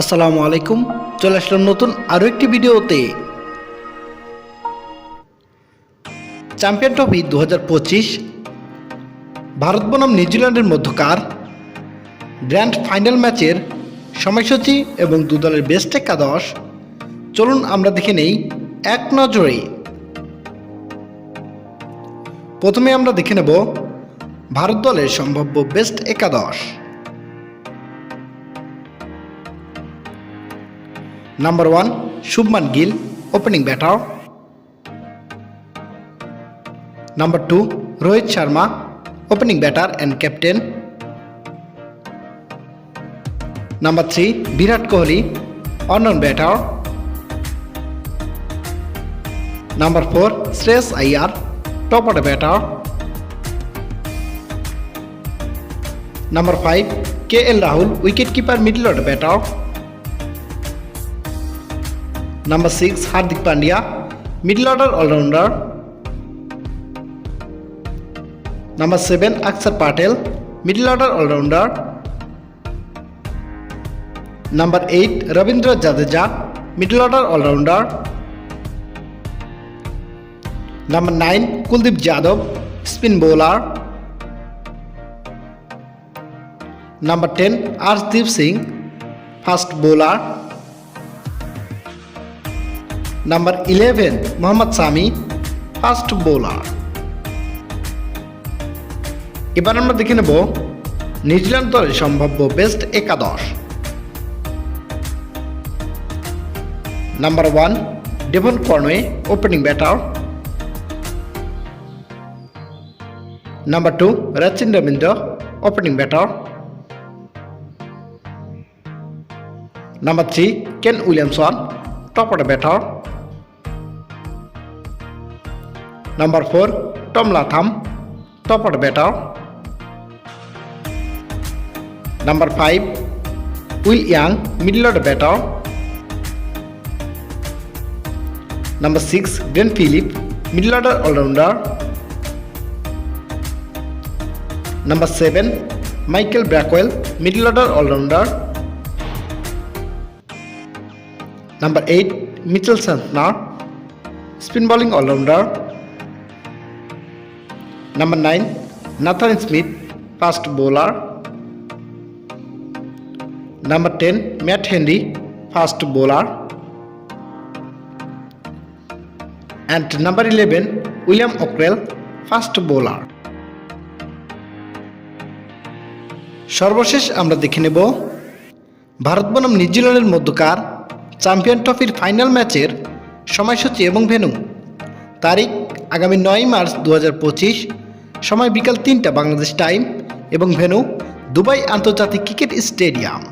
আসসালামু আলাইকুম। চলে আসলাম নতুন আরও একটি ভিডিওতে। চ্যাম্পিয়ন ট্রফি 2025 ভারত বনাম নিউজিল্যান্ডের মধ্যকার গ্র্যান্ড ফাইনাল ম্যাচের সময়সূচি এবং দু দলের বেস্ট একাদশ চলুন আমরা দেখে নেই এক নজরে। প্রথমে আমরা দেখে নেব ভারত দলের সম্ভাব্য বেস্ট একাদশ। Number 1 Shubman Gill, opening batter. Number 2 Rohit Sharma, opening batter and captain. Number 3 Virat Kohli, on batter. Number 4 Shreyas Iyer, top order batter. Number 5 KL Rahul, wicket keeper middle order batter. Number 6 Hardik Pandya, middle order all-rounder. Number 7 Akshar Patel, middle order all-rounder. Number 8 Ravindra Jadeja, middle order all-rounder. Number 9 Kuldeep Yadav, spin bowler. Number 10 Arshdeep Singh, fast bowler. Number 11 Mohammed Shami, fast bowler. এবার আমরা দেখে নেব New Zealand দলের সম্ভাব্য best একাদশ। Number 1 Devon Conway, opening batter. Number 2 Rachin Ravindra, opening batter. Number 3 Kane Williamson, top order batter. Number 4 Tom Latham, top order batter. Number 5 Will Young, middle order batter. Number 6 Glenn Phillips, middle order all-rounder. Number 7 Michael Brackwell, middle order all-rounder. Number 8 Mitchell Santner, spin bowling all-rounder. Number 9 Nathan Smith, fast bowler. Number 10 Matt Henry, fast bowler. And number 11 William Okrel, fast bowler. সর্বশেষ আমরা দেখে নেব ভারত বনাম নিউজিল্যান্ডের মধ্যকার champion ট্রফির final ম্যাচের সময়সূচি এবং ভেন্যু। তারিখ আগামী 9 মার্চ 2025, সময় বিকাল 3টা বাংলাদেশ টাইম এবং ভেন্যু দুবাই আন্তর্জাতিক ক্রিকেট স্টেডিয়াম।